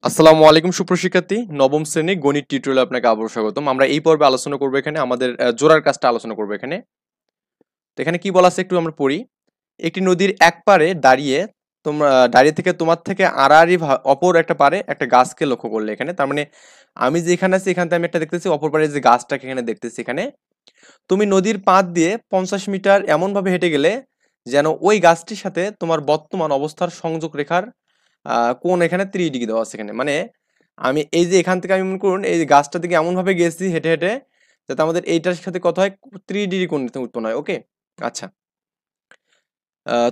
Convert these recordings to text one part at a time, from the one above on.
আসসালামু আলাইকুম সুপ্রশিক্ষার্থী, নবম শ্রেণী গণিত টিউটোরিয়ালে আপনাকে আবারও স্বাগতম। আমরা এই পর্বে আলোচনা করব এখানে আমাদের জোড়ার কাজটা আলোচনা করব এখানে। তো এখানে কি বলা আছে একটু আমরা পড়ি। একটি নদীর এক পারে দাঁড়িয়ে তোমরা দাঁড়িয়ে থেকে তোমার থেকে আড়াআড়ি অপর একটা পারে একটা গাছকে লক্ষ্য করলে এখানে। তার মানে আমি যে এখানে আছি এখান থেকে আমি একটা দেখতেছি, অপর পারে যে গাছটাকে এখানে দেখতেছি এখানে। তুমি নদীর পাড় দিয়ে 50 মিটার এমনভাবে হেঁটে গেলে যেন ওই গাছটির সাথে তোমার বর্তমান অবস্থার সংযোগ রেখার কোণ এখানে 3 ডিগ্রি দেওয়া আছে এখানে। মানে আমি এই যে এখান থেকে আমি মনে করুন এই যে গাছটা থেকে এমনভাবে গেছি হেঁটে হেঁটে যাতে আমাদের এইটার সাথে কত হয়, 3 ডিগ্রি কোণ উৎপন্ন হয়। ওকে, আচ্ছা।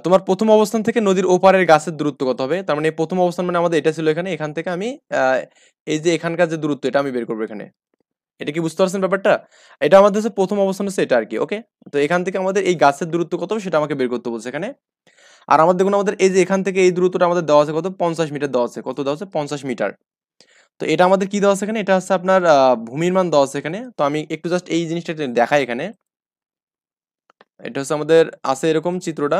তোমার প্রথম অবস্থান থেকে নদীর ওপারের গাছের দূরত্ব কত হবে? তার মানে প্রথম অবস্থান মানে আমাদের এটা ছিল এখানে, এখান থেকে আমি এই যে এখানকার যে দূরত্ব এটা আমি বের করবো এখানে। এটা কি বুঝতে পারছেন ব্যাপারটা? এটা আমাদের হচ্ছে প্রথম অবস্থান হচ্ছে এটা আর কি। ওকে, তো এখান থেকে আমাদের এই গাছের দূরত্ব কত হবে সেটা আমাকে বের করতে বলছে এখানে। আর আমাদের দেখুন আমাদের এই যে এখান থেকে এই দূরত্বটা আমাদের দেওয়া আছে কত, 50 মিটার দেওয়া আছে। কত দেওয়া আছে? 50 মিটার। তো এটা আমাদের কি দেওয়া আছে এখানে, এটা হচ্ছে আপনার ভূমির মান দেওয়া আছে এখানে। তো আমি একটু জাস্ট এই জিনিসটা দেখাই এখানে। এটা হচ্ছে আমাদের আছে এরকম চিত্রটা।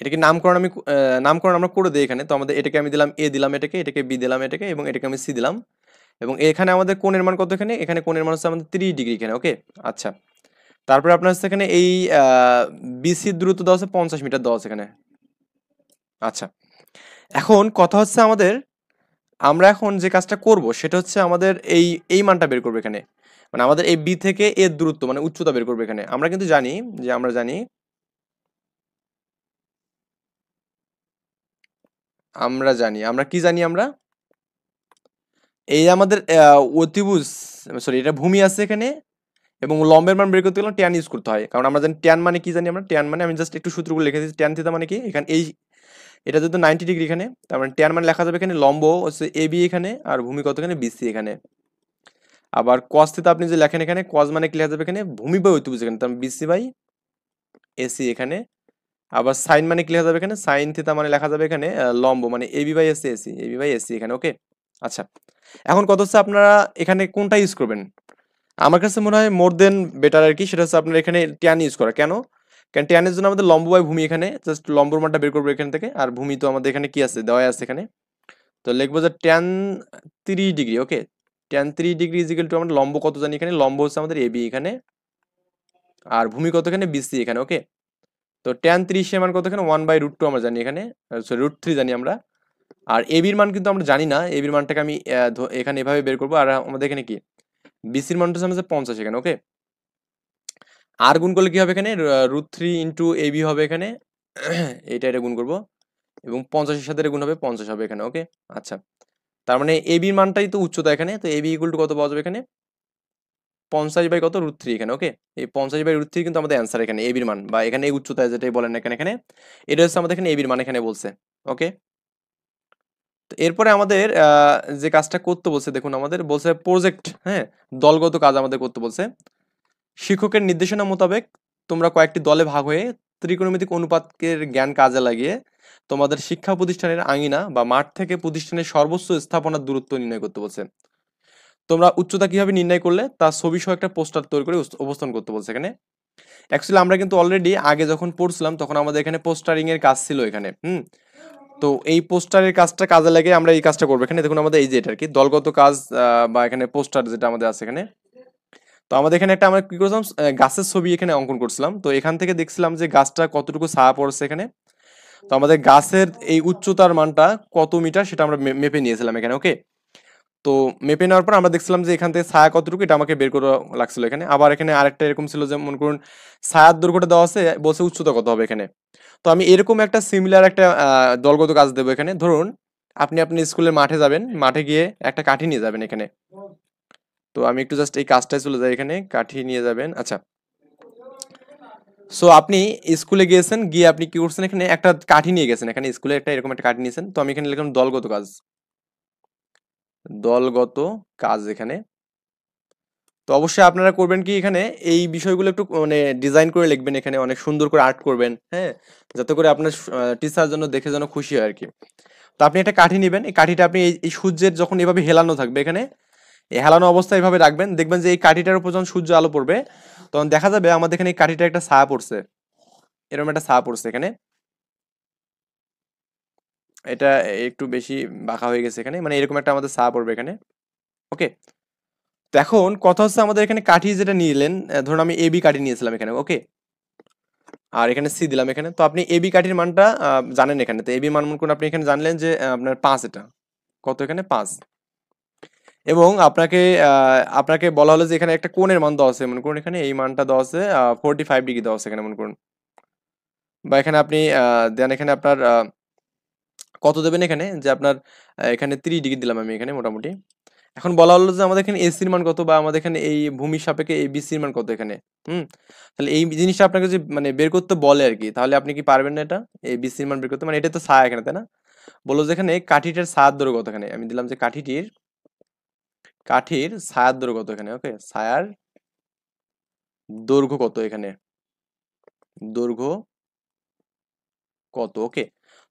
এটাকে নামকরণ আমি নামকরণ আমরা করে দিই এখানে। তো আমাদের এটাকে আমি দিলাম এ, দিলাম এটাকে, এটাকে বি দিলাম এটাকে, এবং এটাকে আমি সি দিলাম। এবং এখানে আমাদের কোণের মান কত এখানে? এখানে কোণের মান হচ্ছে আমাদের 30 ডিগ্রি এখানে। ওকে, আচ্ছা। তারপরে আপনার হচ্ছে এখানে এই বিসির দূরত্ব দেওয়া আছে 50 মিটার দেওয়া আছে এখানে। আচ্ছা, এখন কথা হচ্ছে আমাদের, আমরা এখন যে কাজটা করব সেটা হচ্ছে আমাদের এই এই মানটা বের করবো এখানে। মানে আমাদের এই বি থেকে এর দূরত্ব মানে উচ্চতা বের করবো এখানে। আমরা কিন্তু জানি যে আমরা কি জানি আমরা এই আমাদের অতিভুজ, সরি, এটা ভূমি আছে এখানে, এবং লম্বের মান বের করতে গেলে ট্যান ইউজ করতে হয়। কারণ আমরা জানি ট্যান মানে কি জানি আমরা, ট্যান মানে আমি জাস্ট একটু সূত্রগুলো লিখে দিচ্ছি। ট্যান থিটা মানে কি, এখানে এই এটা যেহেতু 90 ডিগ্রি এখানে, তার মানে ট্যান মানে লেখা যাবে এখানে লম্ব হচ্ছে এ বি এখানে, আর ভূমি কত এখানে, বিসি এখানে। আবার কস থিটা আপনি যে লেখেন এখানে, কস মানে কি লেখা যাবে এখানে, ভূমি বাই অতিভুজ এখানে, তার বিসি বাই এসি এখানে। আবার সাইন মানে কি লেখা যাবে এখানে, সাইন থিটা মানে লেখা যাবে এখানে লম্ব মানে AB by AC, AB by AC এখানে। ওকে, আচ্ছা। এখন কত হচ্ছে আপনারা এখানে কোনটা ইউজ করবেন? আমার কাছে মনে হয় মোর দেন বেটার আর কি, সেটা হচ্ছে আপনার এখানে ট্যান ইউজ করা। কেন? কারণ ট্যানের জন্য আমাদের লম্ব বাই ভূমি এখানে, জাস্ট লম্বর মানটা বের করবো এখান থেকে, আর ভূমি তো আমাদের এখানে কি আছে, দেওয়াই আছে এখানে। তো লিখবো যে ট্যান 30 ডিগ্রি। ওকে, ট্যান 30 ডিগ্রি ইজিক্যাল টু আমরা লম্ব কত জানি এখানে, লম্ব হচ্ছে আমাদের এবি এখানে, আর ভূমি কত এখানে, বিসি এখানে। ওকে, তো ট্যান 30 এর মান কত এখানে, 1/√2 আমরা জানি এখানে, সরি √3 জানি আমরা। আর এবির মান কিন্তু আমরা জানি না, এবির মানটাকে আমি এখানে এভাবে বের করবো। আর আমাদের এখানে কি, বিসির মানটা হচ্ছে আমাদের 50 এখানে। ওকে, আর গুণ করলে কি হবে এখানে, √3 ইন্টু এবি হবে এখানে, এটা গুণ করবো, এবং 50-এর সাথে গুণ হবে, 50 হবে এখানে। ওকে, আচ্ছা। তার মানে এবির মানটাই তো উচ্চতা এখানে, তো এবি ইকুয়াল টু কত পাওয়া যাবে এখানে, 50 বাই কত, √3 এখানে। ওকে, এই 50/√3 কিন্তু আমাদের অ্যান্সার এখানে, এবির মান, বা এখানে এই উচ্চতায় যেটাই বলেন এখানে এখানে এটা হচ্ছে আমাদের এখানে এবির মান এখানে বলছে। ওকে, তো এরপরে আমাদের যে কাজটা করতে বলছে, দেখুন আমাদের বলছে প্রজেক্ট, হ্যাঁ, দলগত কাজ আমাদের করতে বলছে। শিক্ষকের নির্দেশনা মোতাবেক তোমরা কয়েকটি দলে ভাগ হয়ে ত্রিকোণমিতিক অনুপাতের জ্ঞান কাজে লাগিয়ে তোমাদের শিক্ষা প্রতিষ্ঠানের আঙিনা বা মাঠ থেকে প্রতিষ্ঠানের সর্বোচ্চ স্থাপনার দূরত্ব নির্ণয় করতে বলছে। তোমরা উচ্চতা কিভাবে নির্ণয় করলে তা ছবি সহ একটা পোস্টার তৈরি করে উপস্থাপন করতে বলছে এখানে। অ্যাকচুয়ালি আমরা কিন্তু অলরেডি আগে যখন পড়ছিলাম তখন আমাদের এখানে পোস্টারিং এর কাজ ছিল এখানে। তো এই পোস্টারের কাজটা কাজে লাগে আমরা এই কাজটা করবো এখানে। দেখুন আমাদের এই যে এটা আর কি দলগত কাজ, বা এখানে পোস্টার যেটা আমাদের আছে এখানে। তো আমাদের এখানে একটা আমরা কি করছিলাম, গাছের ছবি এখানে অঙ্কন করছিলাম। তো এখান থেকে দেখছিলাম যে গাছটা কতটুকু ছায়া পড়ছে এখানে। তো আমাদের গাছের এই উচ্চতার মানটা কত মিটার সেটা আমরা মেপে নিয়েছিলাম এখানে। ওকে, তো মেপে নেওয়ার পর আমরা দেখছিলাম যে এখান থেকে ছায়া কতটুকু এটা আমাকে বের করা লাগছিল এখানে। আবার এখানে আরেকটা এরকম ছিল যে মনে করুন ছায়ার দৈর্ঘ্যটা দেওয়া আছে, বলছে উচ্চতা কত হবে এখানে। তো আমি এরকম একটা সিমিলার একটা দলগত কাজ দেবো এখানে। ধরুন আপনি আপনি স্কুলের মাঠে যাবেন, মাঠে গিয়ে একটা কাঠি নিয়ে যাবেন এখানে। তো আমি একটু জাস্ট এই কাজটায় চলে যাই এখানে, কাঠি নিয়ে যাবেন। আচ্ছা, সো আপনি স্কুলে গিয়েছেন, গিয়ে আপনি কি করছেন এখানে, একটা কাঠি নিয়ে গেছেন এখানে, স্কুলে একটা এরকম একটা কাঠি নিয়েছেন। তো আমি এখানে লিখলাম দলগত কাজ, দলগত কাজ এখানে। তো অবশ্যই আপনারা করবেন কি এখানে এই বিষয়গুলো একটু মানে ডিজাইন করে লিখবেন এখানে, অনেক সুন্দর করে আর্ট করবেন, হ্যাঁ, যাতে করে আপনার টিচার জন্য দেখে যেন খুশি হয় আর কি। তো আপনি একটা কাঠি নেবেন, এই কাঠিটা আপনি এই সূর্যের যখন এভাবে হেলানো থাকবে এখানে, এই হেলানো অবস্থায় এভাবে রাখবেন। দেখবেন যে এই কাঠিটার উপর যখন সূর্য আলো পড়বে তখন দেখা যাবে আমাদের এখানে এই কাঠিটা একটা ছায়া পড়ছে, এরকম একটা ছায়া পড়ছে এখানে। এটা একটু বেশি বাঁকা হয়ে গেছে এখানে, মানে এরকম একটা আমাদের সা পড়বে এখানে। ওকে, তো এখন কথা হচ্ছে আমাদের এখানে কাঠি যেটা নিলেন, ধরুন আমি এবি কাঠি নিয়েছিলাম এখানে। ওকে, আর এখানে সি দিলাম এখানে। তো আপনি এবি কাঠির মানটা জানেন এখানে, তো এবি মান মনে করুন আপনি এখানে জানলেন যে আপনার 5, এটা কত এখানে 5। এবং আপনাকে বলা হলো যে এখানে একটা কোণের মান দেওয়া আছে, মনে করুন এখানে এই মানটা দেওয়া আছে 45 ডিগ্রি দেওয়া আছে এখানে মনে করুন। বা এখানে আপনি দেন এখানে আপনার কত দেবেন এখানে, যে আপনার এখানে 30 ডিগ্রি দিলাম আমি এখানে মোটামুটি। এখন বলা হলো যে আমাদের এখানে এসির মান কত, বা আমাদের এখানে এই ভূমির সাপেক্ষে এই বিসির মান কত এখানে। হুম, তাহলে এই জিনিসটা আপনাকে যে মানে বের করতে বলে আর কি, তাহলে আপনি কি পারবেন না এটা, এই বিসির মান বের করতে? মানে এটা তো ছায়া এখানে, তাই না? বললো যে এখানে কাঠিটার ছায়ার দৈর্ঘ্য কত, এখানে আমি দিলাম যে কাঠির ছায়ার দৈর্ঘ্য কত এখানে। ওকে, ছায়ার দৈর্ঘ্য কত এখানে, দৈর্ঘ্য কত। ওকে,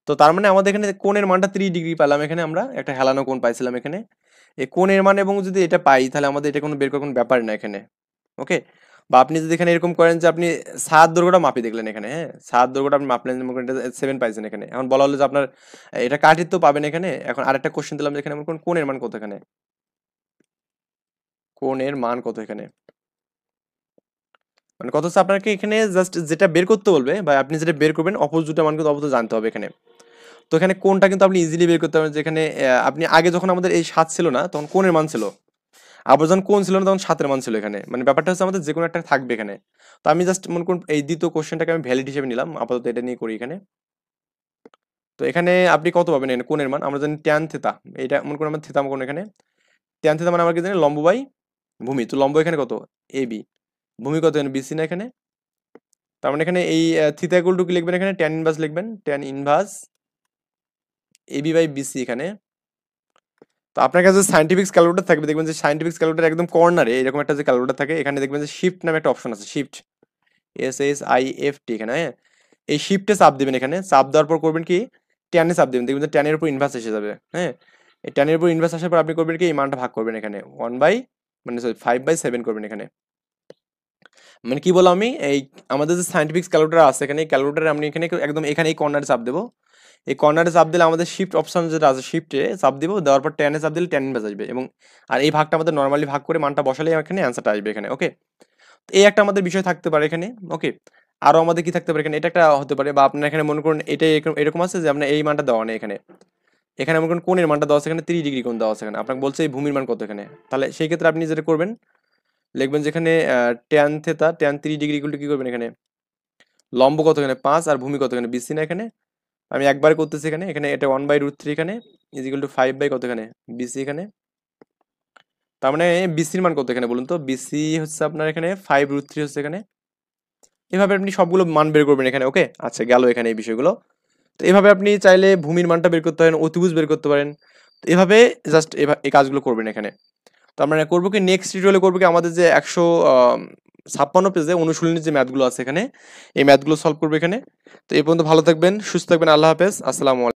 তো তার মানে আমাদের এখানে কোণের মানটা 30 ডিগ্রি পেলাম এখানে, আমরা একটা হেলানো কোণ পাইছিলাম এখানে। এই কোণের মান এবং যদি এটা পাই, তাহলে আমাদের এটা কোনো বের করার কোনো ব্যাপার না এখানে। ওকে, বা আপনি যদি এখানে এরকম করেন যে আপনি ছায়ার দৈর্ঘ্যটা মাপি দেখলেন এখানে, হ্যাঁ ছায়ার দৈর্ঘ্যটা আপনি মাপলেন, মনে করেন এটা 7 পাইছেন এখানে। এখন বলা হলো যে আপনার এটা কাঠির তো পাবেন এখানে। এখন আরেকটা কোশ্চেন দিলাম যে এখানে মনে করুন কোণের মান কত এখানে, কোণের মান কত এখানে। মানে কত হচ্ছে আপনাকে এখানে জাস্ট যেটা বের করতে বলবে, বা আপনি যেটা বের করবেন অপোজিট দুটো মান কিন্তু অবশ্যই জানতে হবে এখানে। তো এখানে কোণটা কিন্তু আপনি ইজিলি বের করতে পারবেন, যেখানে আপনি আগে যখন আমাদের এই 7 ছিল না তখন কোণের মান ছিল, আবার যখন কোণ ছিল না তখন 7-এর মান ছিল এখানে। মানে ব্যাপারটা হচ্ছে আমাদের যে কোনো একটা থাকবে এখানে। তো আমি জাস্ট মনে করুন এই দ্বিতীয় কোশ্চেনটাকে আমি ভ্যালিড হিসেবে নিলাম, আপাতত এটা নিয়ে করি এখানে। তো এখানে আপনি কত পাবেন এখানে কোণের মান, আমরা জানি ট্যান থেতা, এটা মনে করুন আমরা থেতা কোণ এখানে। ট্যান থেতা মানে আমরা কি জানি, লম্ব বাই ভূমি। তো লম্ব এখানে কত, এবি, ভূমি কত এখানে, বিসি না এখানে। তার মানে এখানে এই থিতা ইকুয়াল টু কি লিখবেন এখানে, ট্যান ইনভার্স লিখবেন, tan inverse AB by BC এখানে। তো আপনার কাছে সায়েন্টিফিক ক্যালকুলেটর থাকবে, দেখবেন যে সায়েন্টিফিক ক্যালকুলেটর একদম কর্নারে এরকম একটা যে ক্যালকুলেটর থাকে, এখানে দেখবেন যে শিফট নামে একটা অপশন আছে, শিফট SHIFT এখানে, হ্যাঁ এই শিফটে চাপ দিবেন এখানে। চাপ দেওয়ার পর করবেন কি, ট্যানে চাপ দিবেন, দেখবেন যে ট্যানের উপর ইনভার্স এসে যাবে। হ্যাঁ, এই ট্যানের উপর ইনভার্স আসার পর আপনি করবেন কি, এই মানটা ভাগ করবেন এখানে 5/7 করবেন এখানে। মানে কি বললাম আমি, এই আমাদের যে সায়েন্টিফিক ক্যালকুলেটর আছে এখানে, এই ক্যালকুলেটরে আমি এখানে একদম এখানে এই কর্নারে চাপ দেবো। এই কর্নারে চাপ দিলে আমাদের শিফট অপশন যেটা আছে, শিফটে চাপ দিব, দেওয়ার পর ট্যানে চাপ দিলে ট্যান ইনভার্স আসবে। এবং আর এই ভাগটা আমাদের নর্মালি ভাগ করে মানটা বসালে এখানে অ্যান্সারটা আসবে এখানে। ওকে, তো এই একটা আমাদের বিষয় থাকতে পারে এখানে। ওকে, আরো আমাদের কি থাকতে পারে এখানে, এটা একটা হতে পারে, বা আপনার এখানে মনে করুন এটা এরকম আছে যে আপনার এই মানটা দেওয়া নেই এখানে। এখানে মনে করুন কোণের মানটা দেওয়া আছে এখানে, 30 ডিগ্রি কোণ দেওয়া আছে এখানে, আপনাকে বলছে এই ভূমির মান কত এখানে। তাহলে সেই ক্ষেত্রে আপনি যেটা করবেন, লিখবেন যেখানে tan theta, tan 30 degree equal to কি করবেন এখানে, লম্ব কত এখানে 5, আর ভূমি কত এখানে বিসি না এখানে। আমি একবার করতেছি এখানে, এখানে এটা 1/√3 এখানে ইজ ইকুয়াল টু 5 বাই কত এখানে বিসি এখানে। তার মানে বিসির মান কত এখানে বলুন তো, বিসি হচ্ছে আপনার এখানে 5√3 হচ্ছে এখানে। এভাবে আপনি সবগুলো মান বের করবেন এখানে। ওকে, আচ্ছা গেল এখানে এই বিষয়গুলো। তো এভাবে আপনি চাইলে ভূমির মানটা বের করতে পারেন, অতিভুজ বের করতে পারেন। তো এভাবে জাস্ট এই কাজগুলো করবেন এখানে। তো আমরা করবো কি, নেক্সট টিউটোরিয়ালে করবো কি, আমাদের যে 156 পেজে অনুশীলনীর যে ম্যাথগুলো আছে এখানে, এই ম্যাথগুলো সলভ করবো এখানে। তো এই পর্যন্ত ভালো থাকবেন, সুস্থ থাকবেন, আল্লাহ হাফেজ, আসসালামু আলাইকুম।